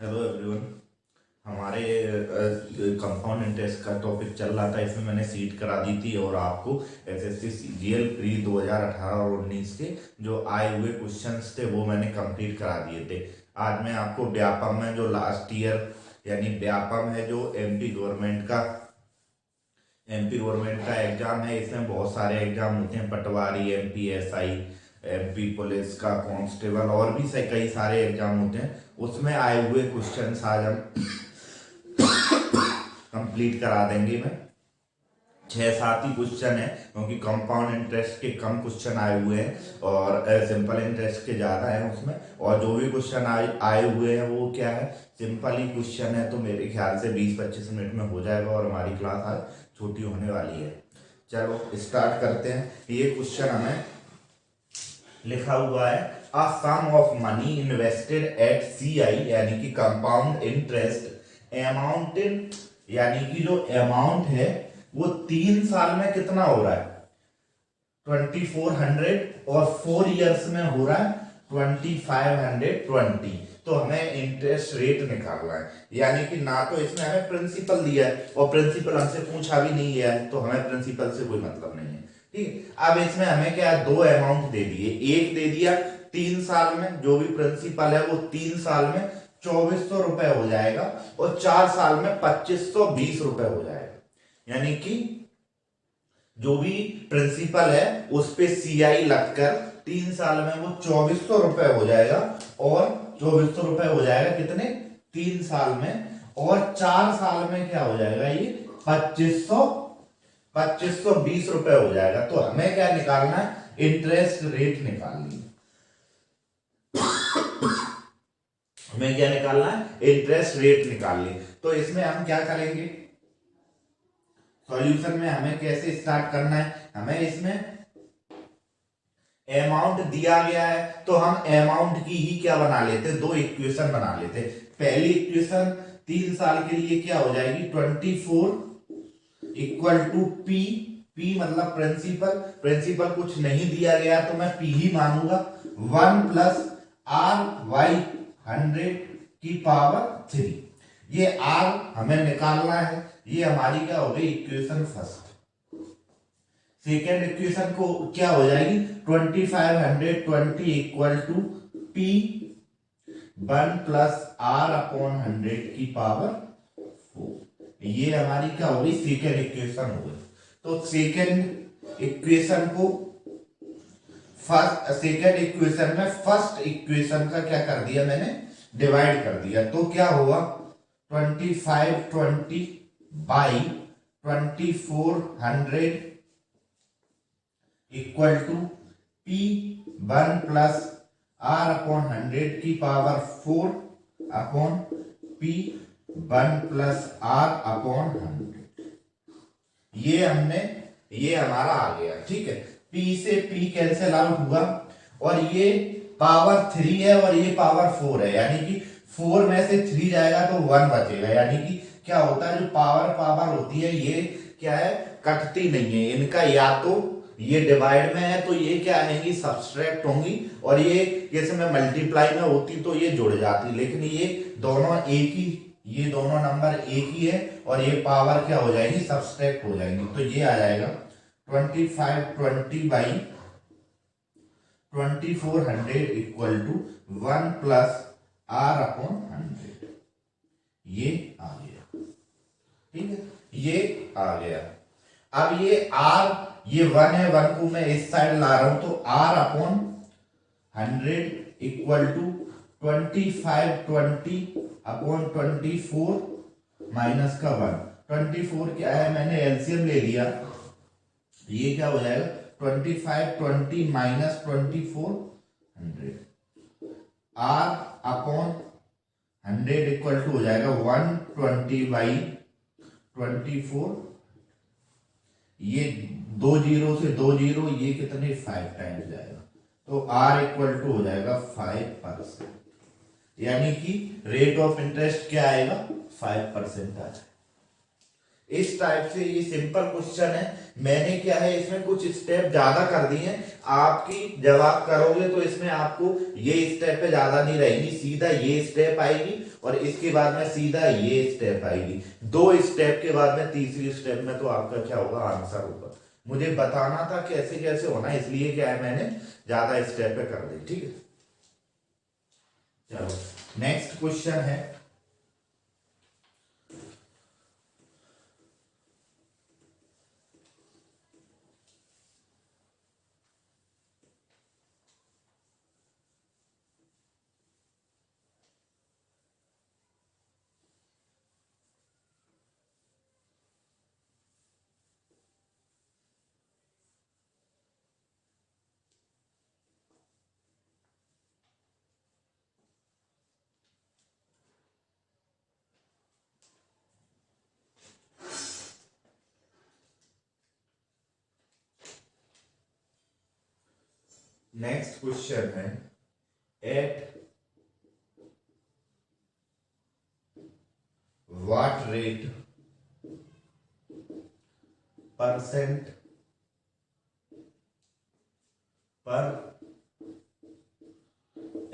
Hello everyone. हमारे compound interest का topic चल रहा था, इसमें मैंने सीट करा दी थी और आपको एसएससी सीजीएल प्री 2018 और 19 के जो आए हुए क्वेश्चंस थे वो मैंने कंप्लीट करा दिए थे। आज मैं आपको व्यापम में जो लास्ट ईयर यानी व्यापम है जो एमपी गवर्नमेंट का एग्जाम है, इसमें बहुत सारे एग्जाम होते हैं, पटवारी, एमपीएसआई, एमपी पुलिस का कांस्टेबल और भी कई सारे एग्जाम होते हैं, उसमें आए हुए क्वेश्चंस आज हम कंप्लीट करा देंगे। मैं 6-7 ही क्वेश्चन है क्योंकि कंपाउंड इंटरेस्ट के कम क्वेश्चन आए हुए हैं और सिंपल इंटरेस्ट के ज़्यादा हैं उसमें। और जो भी क्वेश्चन आए हुए हैं वो क्या है, सिंपल ही क्वेश्चन है, तो मेरे ख्याल से 20-25 मिनट में हो जाएगा और हमारी क्लास आज छोटी होने वाली है। चलो स्टार्ट करते हैं। ये क्वेश्चन हमें लिखा हुआ है, a sum of money invested at CI यानी कि कंपाउंड इंटरेस्ट अमाउंटेड, यानी कि जो अमाउंट है वो 3 साल में कितना हो रहा है 2400 और 4 इयर्स में हो रहा है 2520। तो हमें इंटरेस्ट रेट निकालना है, यानी कि ना तो इसमें हमें प्रिंसिपल दिया है और प्रिंसिपल हमसे पूछा भी नहीं गया है, तो हमें प्रिंसिपल से कोई मतलब नहीं है। ठीक है, अब इसमें हमें क्या दो अमाउंट दे दिए, एक दे दिया 3 साल में, जो भी प्रिंसिपल है वो 3 साल में 2400 रुपए हो जाएगा और 4 साल में 2520 रुपए हो जाएगा। यानी कि जो भी प्रिंसिपल है उस पे सीआई लगकर 3 साल में वो 2400 रुपए हो जाएगा और 2400 रुपए हो जाएगा कितने 3 साल में, और 4 साल में क्या हो जाएगा ये 2520 रुपए हो जाएगा। तो हमें क्या निकालना है, इंटरेस्ट रेट निकालनी है। हमें क्या निकालना है, इंटरेस्ट रेट निकालनी। तो इसमें हम क्या करेंगे, सॉल्यूशन में हमें कैसे स्टार्ट करना है, हमें इसमें अमाउंट दिया गया है तो हम अमाउंट की ही क्या बना लेते, दो इक्वेशन बना लेते। पहली इक्वेशन 3 साल के लिए क्या हो जाएगी 24 इक्वल टू पी, पी मतलब प्रिंसिपल कुछ नहीं दिया गया तो मैं पी ही मानूंगा, 1 प्लस आर वाई 100 की पावर 3। ये आर हमें निकालना है, ये हमारी क्या हो गई इक्वेशन फर्स्ट। सेकेंड इक्वेशन को क्या हो जाएगी 2520 equal to P 1 plus R upon 100 की पावर 4। ये हमारी क्या हो गई सेकेंड इक्वेशन हो गई। तो सेकेंड इक्वेशन को सेकेंड इक्वेशन में फर्स्ट इक्वेशन का क्या कर दिया मैंने, डिवाइड कर दिया। तो क्या हुआ 2520 by 2400 equal to P 1 plus R upon 100 की power 4 upon P 1 plus R upon 100। ये हमारा आ गया। ठीक है, पी से पी कैंसिल आउट हुआ और ये पावर 3 है और ये पावर 4 है, यानी कि 4 में से 3 जाएगा तो 1 बचेगा। यानी कि क्या होता है, जो पावर होती है ये क्या है कटती नहीं है, इनका या तो ये डिवाइड में है तो ये क्या आएंगी सब्सट्रैक्ट होंगी, और ये जैसे में मल्टीप्लाई में होती तो ये जुड़ जाती, लेकिन ये दोनों एक ही, ये दोनों नंबर एक ही है और ये पावर क्या हो जाएगी सब्सट्रैक्ट हो जाएंगी। तो ये आ जाएगा 2520 by 2400 equal to 1 plus R upon 100। ये आ गया। ठीक है, ये आ गया। अब ये आर, ये 1 है, 1 को मैं इस साइड ला रहा हूं तो R upon 100 equal to 2520 upon 24 minus का 1। 24 क्या है, मैंने एलसीएम ले लिया, ये क्या हो जाएगा 2520 minus 2400 R upon 100 equal to हो जाएगा 120 बाई 24। ये 2 जीरो से 2 जीरो, ये कितने 5 टाइम्स जाएगा, तो R इक्वल टू हो जाएगा 5%। यानी कि रेट ऑफ इंटरेस्ट क्या आएगा 5% आ जाएगा। इस टाइप से ये सिंपल क्वेश्चन है। मैंने क्या है इसमें कुछ स्टेप ज्यादा कर दिए हैं, आपकी जब आप करोगे तो इसमें आपको ये स्टेप पे ज्यादा नहीं रहेगी, सीधा ये स्टेप आएगी और इसके बाद में सीधा ये स्टेप आएगी। 2 स्टेप के बाद में तीसरी स्टेप में तो आपका क्या होगा, आंसर होगा। मुझे बताना था कैसे कैसे होना, इसलिए क्या है मैंने ज्यादा स्टेप पे कर दी। ठीक है, चलो नेक्स्ट क्वेश्चन है। नेक्स्ट क्वेश्चन है, at what rate percent per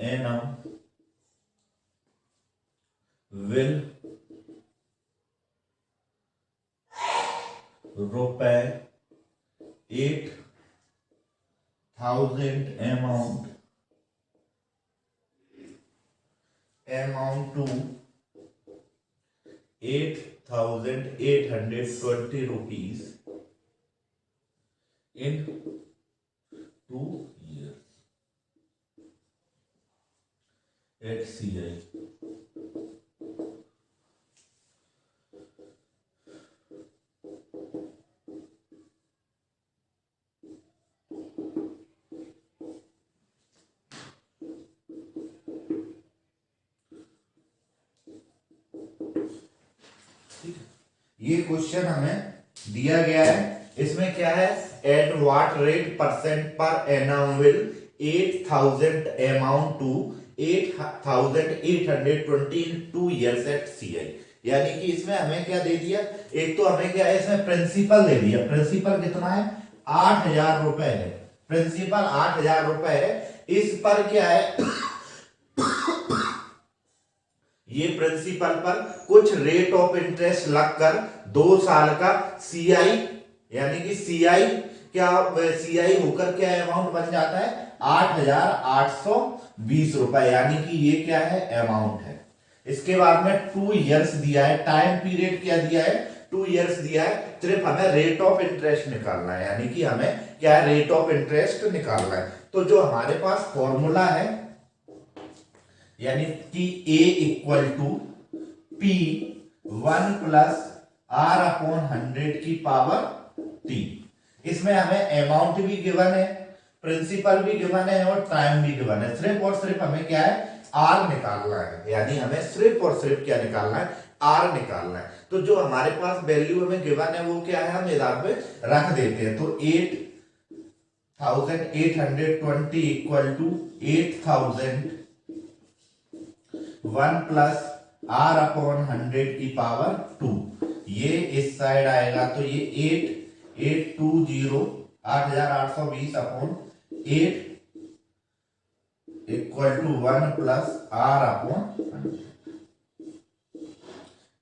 annum will रुपए 8,000 amount to 8,820 rupees in 2 years at CI. ये क्वेश्चन हमें दिया गया है, इसमें क्या है, at what rate percent per annum will 8,000 amount to 8,820 in 2 years एट CI। यानी कि इसमें हमें क्या दे दिया, एक तो हमें क्या है, इसमें प्रिंसिपल दे दिया। प्रिंसिपल कितना है, 8,000 रुपए है। प्रिंसिपल 8,000 रुपए है। इस पर क्या है, ये प्रिंसिपल पर कुछ रेट ऑफ इंटरेस्ट लगकर 2 साल का सीआई, यानी कि सीआई क्या, सीआई होकर क्या अमाउंट बन जाता है, 8,820 रुपए। यानी कि ये क्या है, अमाउंट है। इसके बाद में 2 इयर्स दिया है, टाइम पीरियड क्या दिया है, 2 इयर्स दिया है। सिर्फ हमें रेट ऑफ इंटरेस्ट निकालना है, यानी कि हमें क्या है, रेट ऑफ इंटरेस्ट निकालना है। तो जो हमारे पास फॉर्मूला है, यानी कि A equal to P 1 plus R upon 100 की पावर T। इसमें हमें अमाउंट भी गिवन है, प्रिंसिपल भी गिवन है और टाइम भी गिवन है। सिर्फ और सिर्फ हमें क्या है, R निकालना है। यानी हमें सिर्फ और सिर्फ क्या निकालना है, R निकालना है। तो जो हमारे पास वैल्यू हमें गिवन है वो क्या है, हम इधर पे रख देते हैं। तो 8,820 equal to 8,000 1 plus R upon 100 की पावर 2। ये इस साइड आएगा तो ये 8,820 8,820 upon 8 equal to 1 plus R upon 100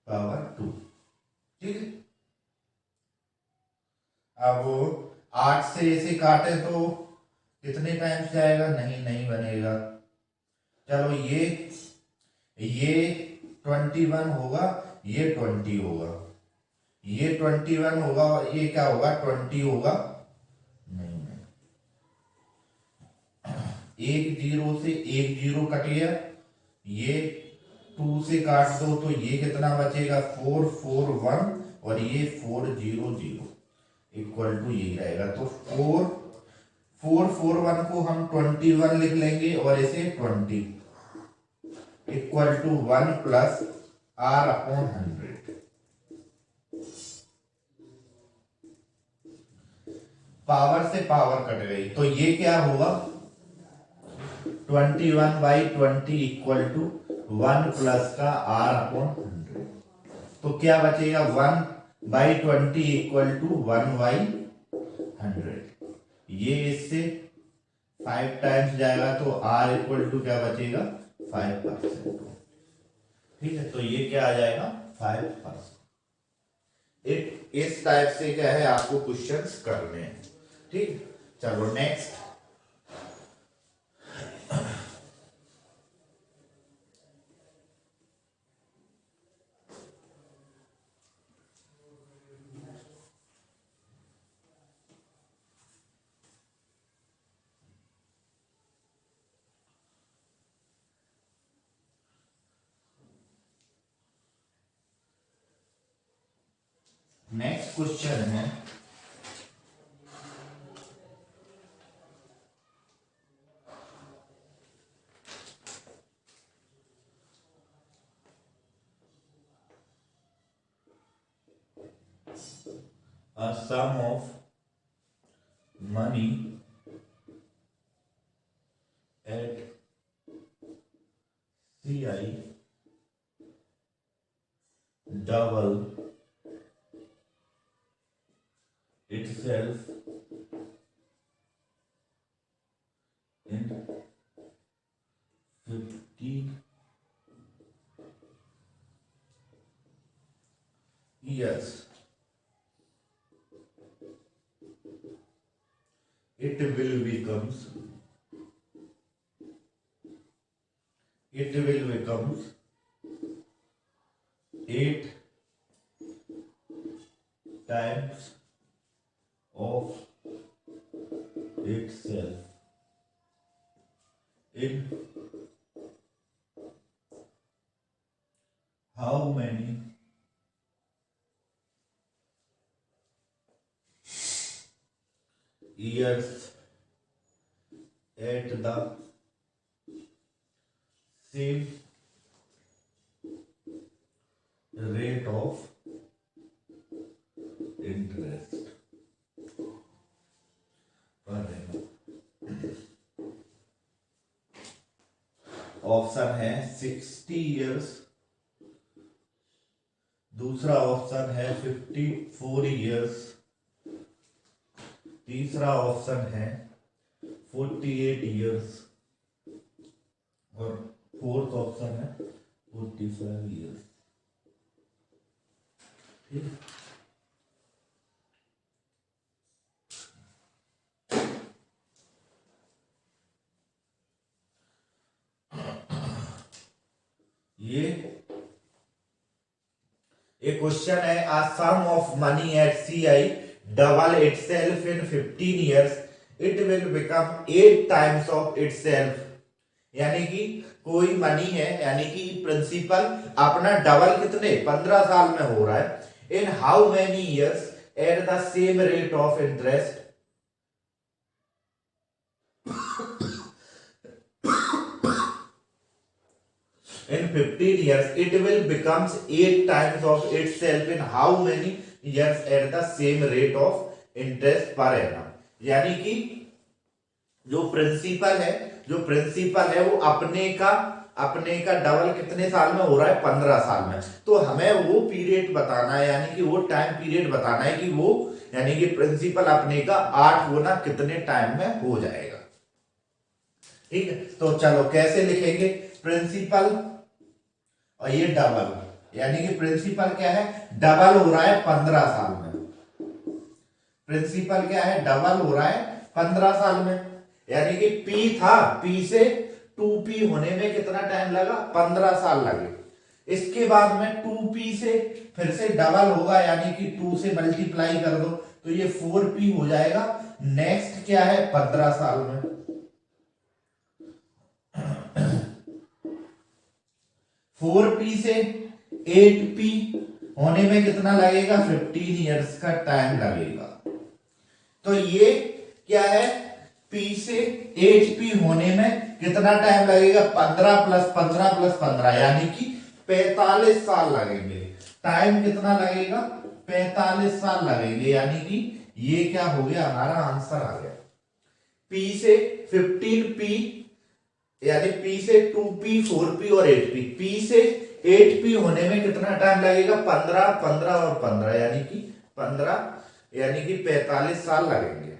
power 2। ठीक है, अब 8 से इसे काटे तो कितने टाइम्स जाएगा, नहीं बनेगा। चलो ये 21 होगा, ये 20 होगा, ये 21 होगा और ये क्या होगा, 20 होगा। नहीं, एक जीरो से एक जीरो कट गया, ये 2 से काट दो तो ये कितना बचेगा, 441 और ये 400 इक्वल टू यही रहेगा। तो 441 को हम 21 लिख लेंगे और इसे 20 equal to 1 plus R upon 100। Power से पावर कट गई तो ये क्या होगा, 21/20 इक्वल टू 1 प्लस का R अपॉन 100। तो क्या बचेगा, 1/20 इक्वल टू 1/100। ये इससे 5 टाइम्स जाएगा तो R इक्वल टू क्या बचेगा, 5%। ठीक है, तो ये क्या आ जाएगा 5%। इस टाइप से क्या है आपको क्वेश्चंस करने हैं। ठीक, चलो नेक्स्ट। नेक्स्ट क्वेश्चन है a sum of money at CI double itself in 50 years. It will becomes 8 times of itself in how many years at the same rate of interest per annum। Option है 60 years, दूसरा option है 54 years, तीसरा option है 48 years और fourth option है 45 years। ये एक question है, a sum of money at CI double itself in 15 years, it will become 8 times of itself. यानी कि कोई मनी है, यानी कि प्रिंसिपल अपना डबल कितने 15 साल में हो रहा है। In how many years at the same rate of interest. In 15 years, it will becomes 8 times of itself in how many years at the same rate of interest per annum। यानी कि जो principal है वो अपने का double कितने साल में हो रहा है 15 साल में। तो हमें वो पीरियड बताना है, यानी कि वो टाइम पीरियड बताना है कि वो यानी कि प्रिंसिपल अपने का 8 गुना कितने टाइम में हो जाएगा। ठीक है, तो चलो कैसे लिखेंगे प्रिंसिपल और ये डबल, यानी कि प्रिंसिपल क्या है डबल हो रहा है 15 साल में। प्रिंसिपल क्या है डबल हो रहा है 15 साल में, यानी कि P था, P से 2P होने में कितना टाइम लगा 15 साल लगे। इसके बाद में 2P से फिर से डबल होगा, यानी कि 2 से मल्टीप्लाई कर दो तो ये 4P हो जाएगा। नेक्स्ट क्या है 15 साल में 4P से 8P होने में कितना लगेगा 15 इयर्स का टाइम लगेगा। तो ये क्या है P से 8P होने में कितना टाइम लगेगा 15 प्लस 15 प्लस 15 यानी कि 45 साल लगेंगे। टाइम कितना लगेगा 45 साल लगेंगे, यानी कि ये क्या हो गया हमारा आंसर आ गया। P से 15P यानी P से 2P 4P और 8P। P से 8P होने में कितना टाइम लगेगा 15 15 और 15 यानी कि 15 यानी कि 45 साल लगेंगे।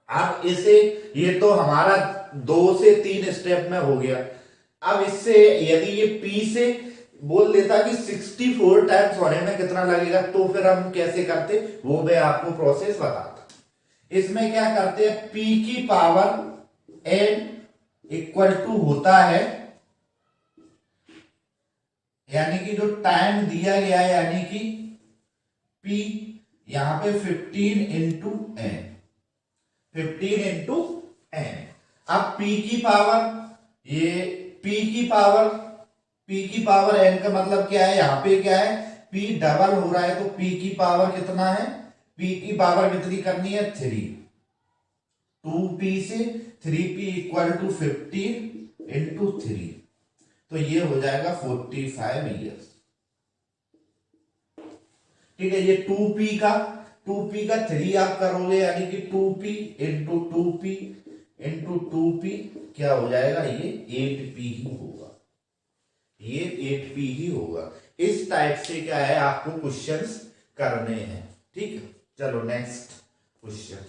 अब इसे ये तो हमारा 2 से 3 स्टेप में हो गया। अब इससे यदि ये P से बोल देता कि 64 टाइम्स होने में कितना लगेगा, तो फिर हम कैसे करते वो मैं आपको प्रोसेस बताता। इसमें क्या करते हैं, p की पावर n इक्वल टू होता है, यानी कि जो टाइम दिया गया है, यानी कि p यहां पे 15 इंटू एन, 15 इंटू एन। अब p की पावर, ये p की पावर n का मतलब क्या है, यहां पे क्या है, p डबल हो रहा है, तो p की पावर कितना है, p की पावर कितनी करनी है, 3, 2p से 3p इक्वल टू 15 इंटू 3, तो ये हो जाएगा 45 ईयर्स। ठीक है, ये 2p का 3 आप करोगे, यानी कि 2p into 2p into 2p क्या हो जाएगा, ये 8p ही होगा, ये 8p ही होगा। इस टाइप से क्या है आपको क्वेश्चंस करने हैं। ठीक है, चलो नेक्स्ट क्वेश्चन।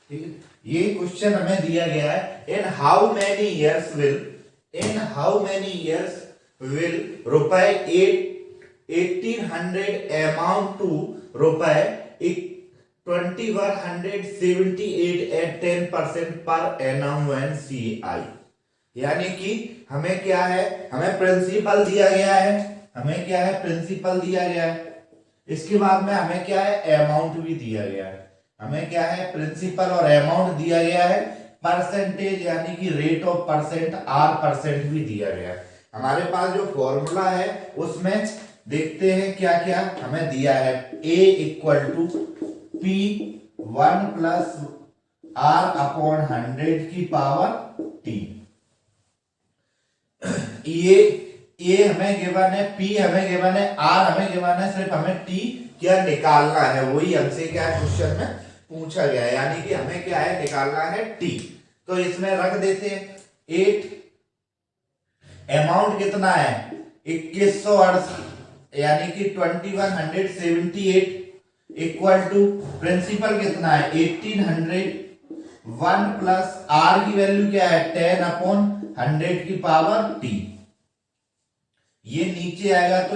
ठीक है, ये क्वेश्चन हमें दिया गया है, in how many years will रुपए 1800 अमाउंट टू रुपए 2178 eight 10% per annum when CI। यानी कि हमें क्या है, हमें प्रिंसिपल दिया गया है, प्रिंसिपल दिया गया है, इसके बाद में हमें क्या है, अमाउंट भी दिया गया है, हमें क्या है, प्रिंसिपल और अमाउंट दिया गया है, परसेंटेज यानी कि रेट ऑफ परसेंट R% भी दिया गया है। हमारे पास जो फॉर्मूला है उसमें देखते हैं क्या क्या हमें दिया है, A equal to P1 plus R/100 की पावर T। ये हमें गिवन है, P हमें गिवन है, R हमें गिवन है, सिर्फ हमें T क्या निकालना है, वही हमसे क्या है क्वेश्चन में पूछा गया है, यानी कि हमें क्या है, निकालना है T। तो इसमें रख देते हैं 8, अमाउंट कितना है 2168, यानी कि 2178 इक्वल टू प्रिंसिपल कितना है 1800, 1 प्लस R की वैल्यू क्या है 10/100 की पावर T। ये नीचे आएगा तो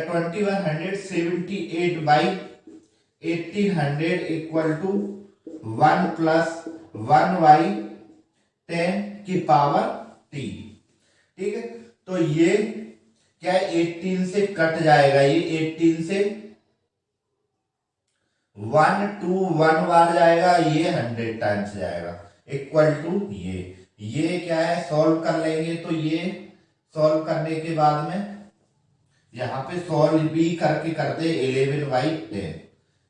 2178 by 1800 equal to 1 plus 1 by 10 की पावर T। ठीक है, तो ये क्या है 18 से कट जाएगा, ये 18 से 1 2 1 बार जाएगा, ये 100 टाइम्स जाएगा, इक्वल टू ये क्या है, सॉल्व कर लेंगे, तो ये सॉल्व करने के बाद में यहां पे सॉल्व भी करके करते 11/10,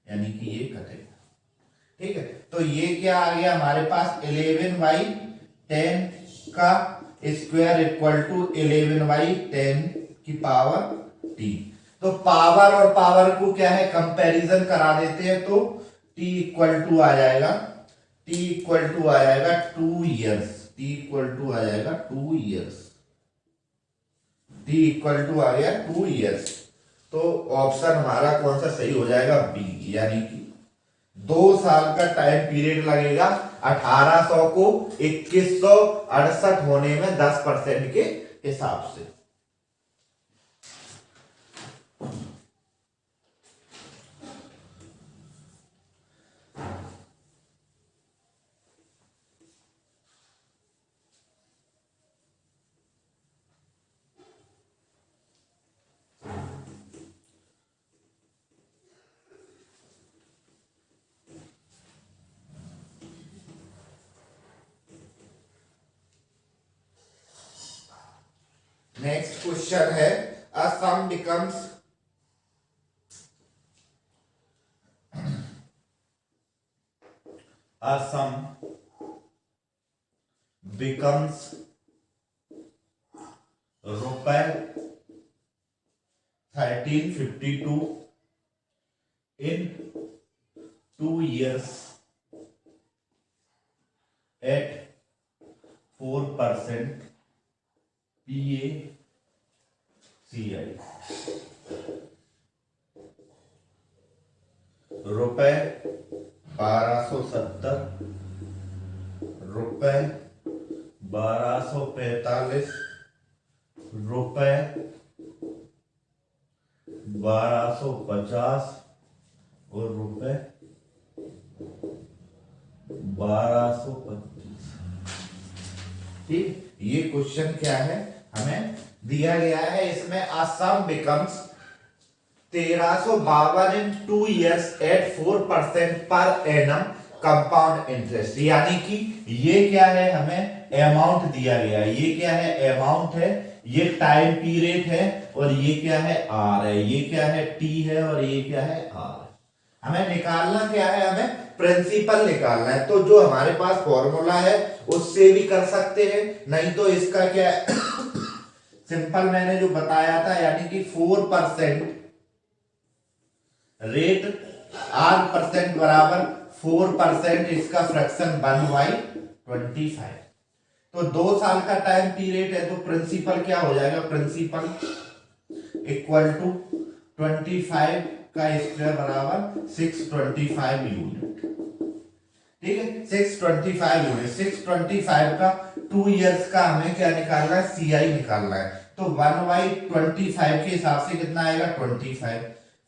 यानी कि ये कटेगा। ठीक है, तो ये क्या आ गया हमारे पास 11/10 का स्क्वायर इक्वल टू 11/10 की पावर टी। तो पावर और पावर को क्या है कंपैरिजन करा देते हैं, तो टी इक्वल टू आ जाएगा, टी इक्वल टू आ जाएगा 2 ईयर्स, टी इक्वल टू आ जाएगा 2 ईयर्स, टी इक्वल टू आ गया 2 ईयर्स। तो ऑप्शन हमारा कौन सा सही हो जाएगा, बी, यानी कि 2 साल का टाइम पीरियड लगेगा 1800 को 2168 होने में 10% के हिसाब से। नेक्स्ट क्वेश्चन है, a sum becomes a sum becomes रुपए 1352 in 2 years at 4% PACI। रुपए 1270, रुपए 1245, रुपए 1250 और रुपए 1225। ठीक, ये क्वेश्चन क्या है हमें दिया गया है, इसमें असम बिकम्स 1352 इन 2 years eight 4% per annum compound interest, यानी कि ये क्या है हमें अमाउंट दिया गया है, ये क्या है अमाउंट है, ये टाइम पीरियड है, और ये क्या है आर है, ये क्या है टी है, और ये क्या है आर है। हमें निकालना क्या है, हमें प्रिंसिपल निकालना है। तो जो हमारे पास फॉर्मूला है उससे भी कर सकते हैं, नहीं तो इसका क्या है सिंपल मैंने जो बताया था, यानी कि 4% रेट R% बराबर 4%, इसका फ्रैक्शन 1/25। तो 2 साल का टाइम पीरियड है, तो प्रिंसिपल क्या हो जाएगा, प्रिंसिपल इक्वल टू 25 का स्क्वायर बराबर 625 यूनिट। ठीक है, 625 यूनिट, 625 का 2 इयर्स का हमें क्या निकालना है, सीआई निकालना है। तो 1/25 के हिसाब से कितना आएगा 25,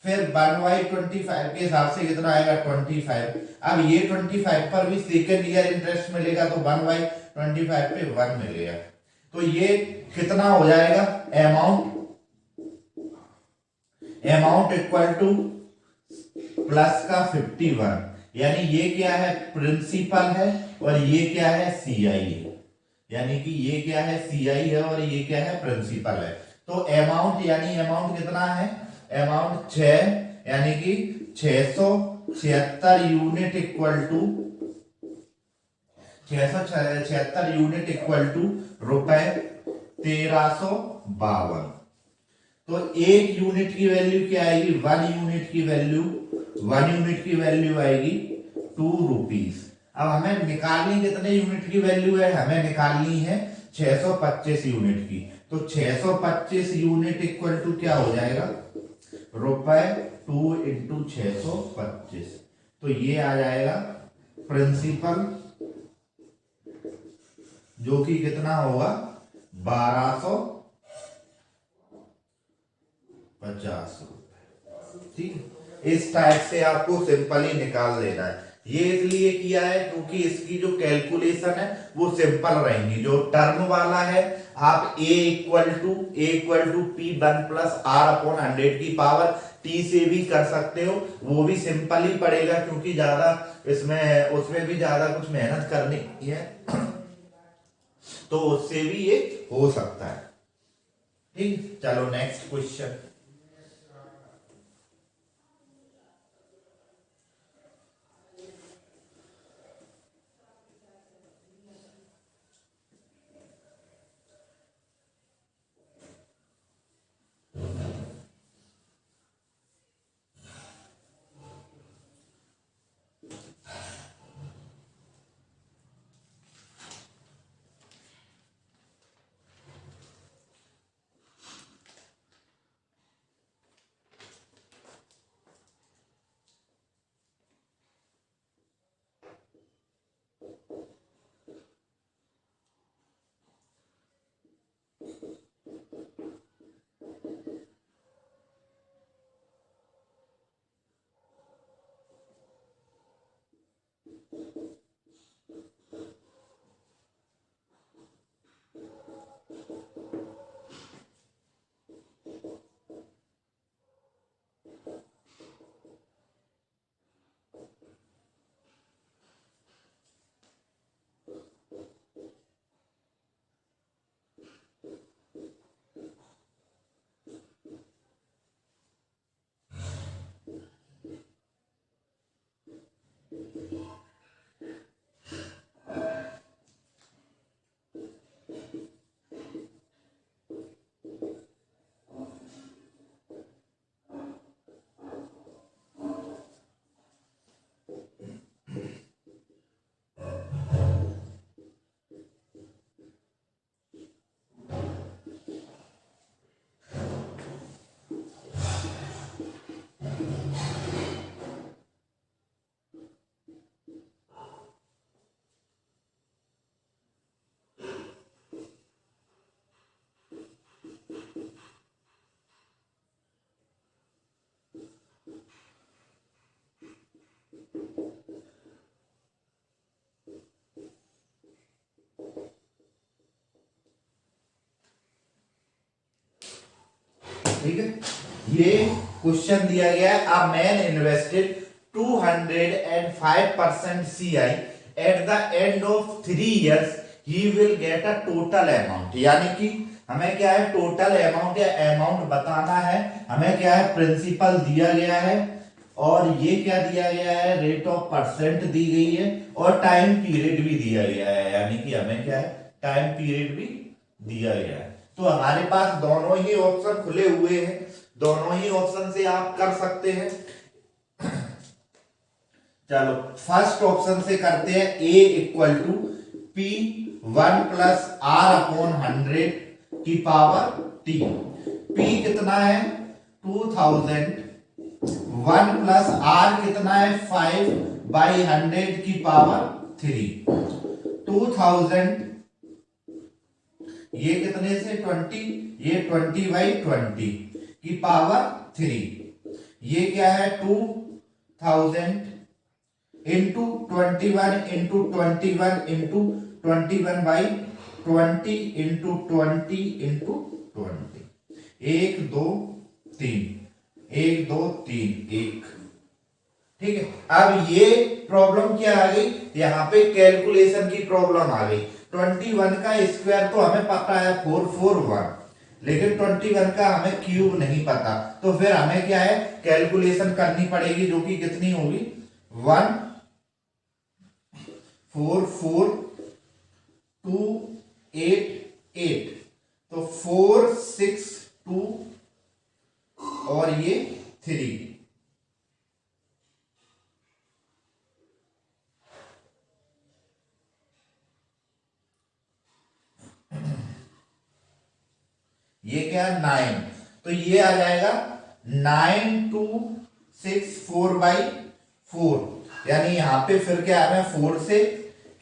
फिर 1/25 के हिसाब से कितना आएगा 25। अब ये 25 पर भी सेकेंड ईयर इंटरेस्ट मिलेगा, तो 1/25 पे 1 मिलेगा। तो ये कितना हो जाएगा अमाउंट इक्वल टू प्लस का 51, यानी ये क्या है प्रिंसिपल है और ये क्या है सीआई है, यानी कि ये क्या है सीआई है और ये क्या है प्रिंसिपल है। तो अमाउंट, यानी अमाउंट कितना है, अमाउंट 6, यानी कि 676 unit equal to 676 unit equal to रुपए 1352। तो एक यूनिट की वैल्यू क्या आएगी, 1 यूनिट की वैल्यू आएगी 2 रुपीस। अब हमें निकालनी कितने यूनिट की वैल्यू है, हमें निकालनी है 625 यूनिट की। तो 625 यूनिट इक्वल टू क्या हो जाएगा, रुपए 2 इंटू 625। तो ये आ जाएगा प्रिंसिपल, जो कि कितना होगा 1250 रुपए। ठीक, इस टाइप से आपको सिंपली निकाल देना है। ये इसलिए किया है क्योंकि इसकी जो कैलकुलेशन है वो सिंपल रहेंगी। जो टर्म वाला है आप a इक्वल टू P1+R/100 की पावर t से भी कर सकते हो, वो भी सिंपल ही पड़ेगा क्योंकि ज्यादा इसमें उसमें भी ज्यादा कुछ मेहनत करनी है, तो उससे भी ये हो सकता है। ठीक, चलो नेक्स्ट क्वेश्चन। ठीक है, ये क्वेश्चन दिया गया है। A man invested 205% CI at the end of 3 years he will get a total amount. यानी कि हमें क्या है, टोटल अमाउंट या अमाउंट बताना है। हमें क्या है, प्रिंसिपल दिया गया है और ये क्या दिया गया है, रेट ऑफ परसेंट दी गई है और टाइम पीरियड भी दिया गया है। यानी कि हमें क्या है, टाइम पीरियड भी दिया गया है। तो हमारे पास दोनों ही ऑप्शन खुले हुए हैं, दोनों ही ऑप्शन से आप कर सकते हैं। चलो फर्स्ट ऑप्शन से करते हैं। A equal to P 1+R/100 की पावर T। P कितना है 2000, 1+R कितना है 5/100 की पावर 3। 2000 ये कितने से 20, ये 20/20 की पावर 3। ये क्या है 2000 into 21 into 21 into 21/20 into 20 into 20। 1 2 3, 1 2 3 1। ठीक है, अब ये प्रॉब्लम क्या आ गई, यहां पे कैलकुलेशन की प्रॉब्लम आ गई। 21 का स्क्वायर तो हमें पता है 441, लेकिन 21 का हमें क्यूब नहीं पता। तो फिर हमें क्या है, कैलकुलेशन करनी पड़ेगी, जो कि कितनी होगी 1 4 4 2 8 8। तो 4 6 2 और ये 3। ये क्या है 9, तो ये आ जाएगा 9264/4। यानी यहां पे फिर क्या हमें 4 से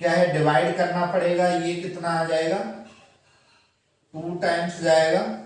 क्या है डिवाइड करना पड़ेगा। ये कितना आ जाएगा 2 टाइम्स जाएगा,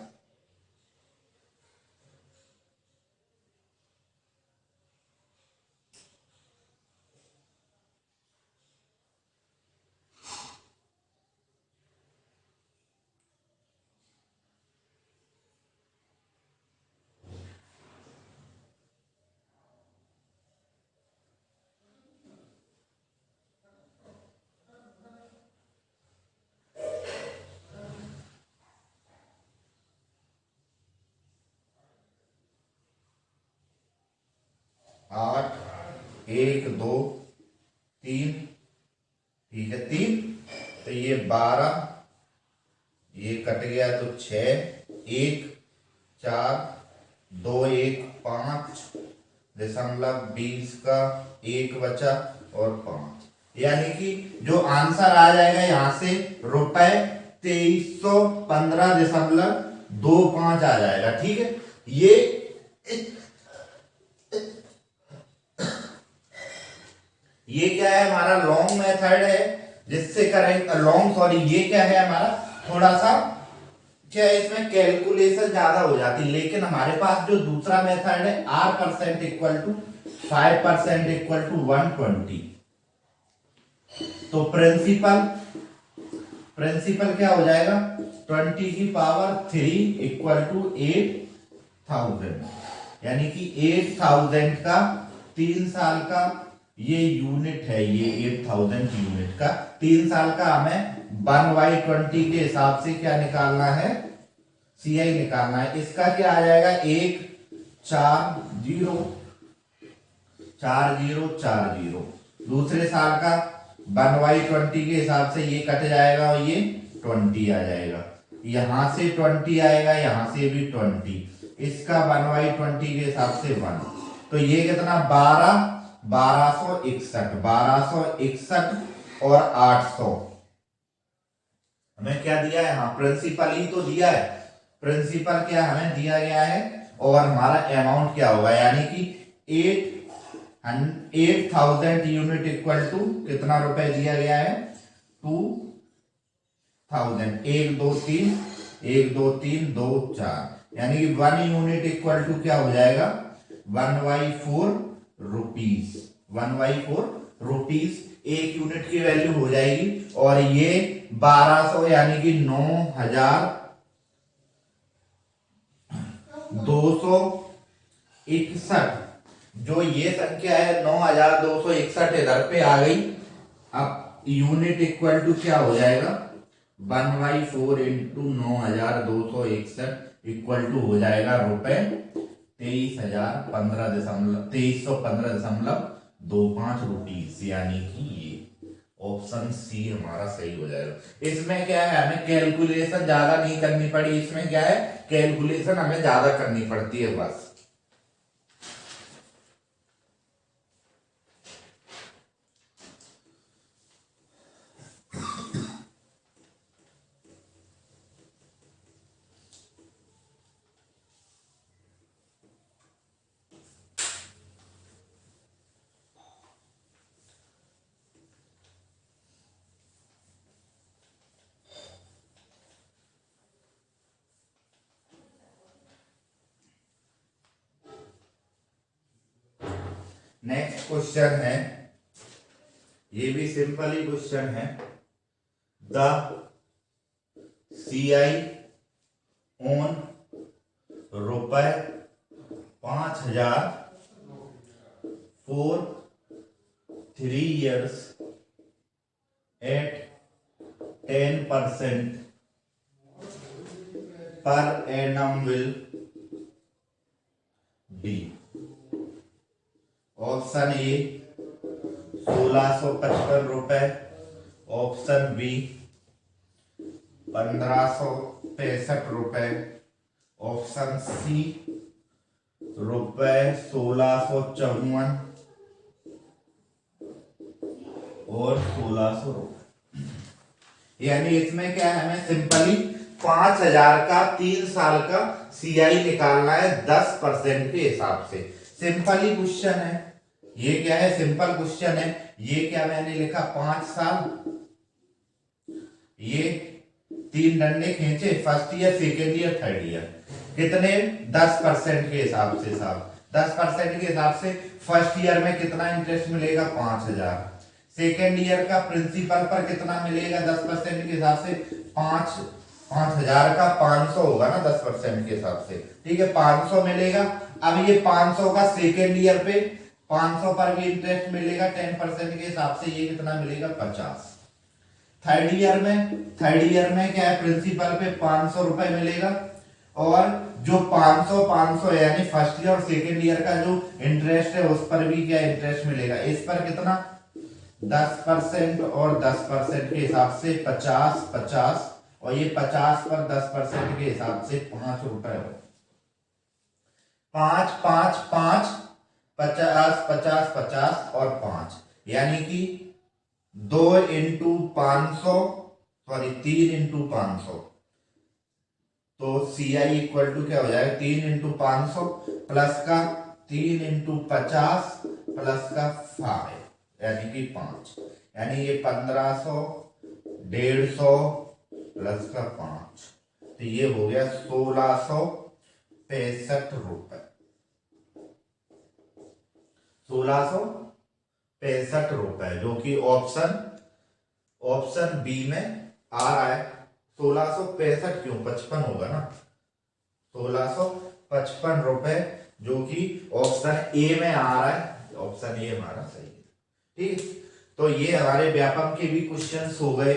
आठ 1 2 3, ठीक है 3। तो ये 12, ये कट गया तो 6, 1 4 2 1 5.20 का 1 बचा और 5। यानी कि जो आंसर आ जाएगा यहां से रुपए 2315.25 आ जाएगा। ठीक है, ये क्या है हमारा लॉन्ग मेथड है जिससे करेंगे लॉन्ग, सॉरी ये क्या है हमारा थोड़ा सा क्या इसमें कैलकुलेशन ज्यादा हो जाती, लेकिन हमारे पास जो दूसरा मेथड है R% equal to 5% equal to 120। तो प्रिंसिपल क्या हो जाएगा, 20 की पावर 3 इक्वल टू 8000, यानी कि 8000 का 3 साल का ये यूनिट है, ये 8000 यूनिट का 3 साल का हमें 1/20 के हिसाब से क्या निकालना है, CI निकालना है। इसका क्या आ जाएगा, 1404040। दूसरे साल का 1/20 के हिसाब से ये कट जाएगा और ये 20 आ जाएगा, यहां से 20 आएगा, यहां से भी 20, इसका 1/20 के हिसाब से 1, तो ये कितना 1261 और 800। हमें क्या दिया है, हाँ प्रिंसिपल ही तो दिया है, प्रिंसिपल क्या हमें दिया गया है, और हमारा अमाउंट क्या होगा, यानी कि 8000 यूनिट इक्वल टू कितना रुपए दिया गया है, 2000। 1 2 3 1 2 3 2 4, यानी कि 1 यूनिट इक्वल टू क्या हो जाएगा, 1/4 रुपीज। 1/4 रुपीज एक यूनिट की वैल्यू हो जाएगी। और ये 1200 यानी कि 9261, जो ये संख्या है 9261 इधर पे आ गई। अब यूनिट इक्वल टू क्या हो जाएगा, 1/4 इंटू 9261 इक्वल टू हो जाएगा रुपए 2315.25 रुपीज, यानी कि ये ऑप्शन सी हमारा सही हो जाएगा। इसमें क्या है, हमें कैलकुलेशन ज्यादा नहीं करनी पड़ी, इसमें क्या है कैलकुलेशन हमें ज्यादा करनी पड़ती है बस। नेक्स्ट क्वेश्चन है, ये भी सिंपल ही क्वेश्चन है। द CI ऑन रुपए 5000 for 3 years at 10% per annum will be। Option A 1655 रुपए, ऑप्शन बी 1565 रुपए, ऑप्शन सी रुपए 1654 और 1600 रुपए। यानी इसमें क्या है, हमें सिंपली 5000 का 3 साल का CI निकालना है 10% के हिसाब से। सिंपल ही क्वेश्चन है, ये क्या है सिंपल क्वेश्चन है। ये क्या मैंने लिखा 5 साल, ये 3 डंडे खींचे, first year second year third year, कितने 10% के हिसाब से साहब, 10% के हिसाब से फर्स्ट ईयर में कितना इंटरेस्ट मिलेगा 5000, सेकेंड ईयर का प्रिंसिपल पर कितना मिलेगा 10% के हिसाब से 5000 का 500 होगा ना 10% के हिसाब से, ठीक है 500 मिलेगा। अब ये 500 का सेकेंड ईयर पे 500 पर भी इंटरेस्ट मिलेगा 10% के हिसाब से, ये कितना मिलेगा 50। थर्ड ईयर में क्या है प्रिंसिपल पे 500 रुपए मिलेगा, और जो 500 यानी फर्स्ट ईयर और सेकेंड ईयर का जो इंटरेस्ट है उस पर भी क्या इंटरेस्ट मिलेगा, इस पर कितना 10% और 10% के हिसाब से 50, और ये 50 पर 10% के हिसाब से 5 रुपए हो, 5 5 5 50 50 50 और 5, यानी कि 2 इंटू 500 सॉरी 3 इंटू 500, तो CI इक्वल टू क्या हो जाएगा 3 इंटू 500 प्लस का 3 इंटू 50 प्लस का 5 यानी कि 5, यानी ये 1500 150 प्लस का 5, तो ये हो गया 1665 रुपए, 1665 रुपए, जो कि ऑप्शन बी में आ रहा है। 1665 क्यों, 55 होगा ना, 1655 रुपए, जो कि ऑप्शन ए में आ रहा है, ऑप्शन ए हमारा सही है। ठीक है, तो ये हमारे व्यापक के भी क्वेश्चंस हो गए।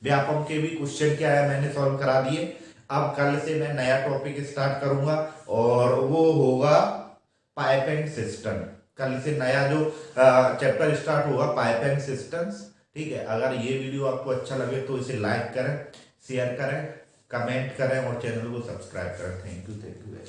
व्यापक के भी क्वेश्चन क्या है मैंने सॉल्व करा दिए। अब कल से मैं नया टॉपिक स्टार्ट करूंगा और वो होगा पाइप एंड सिस्टम। कल से नया जो चैप्टर स्टार्ट होगा पाइप एंड सिस्टम्स। ठीक है, अगर ये वीडियो आपको अच्छा लगे तो इसे लाइक करें, शेयर करें, कमेंट करें और चैनल को सब्सक्राइब करें। Thank you very much.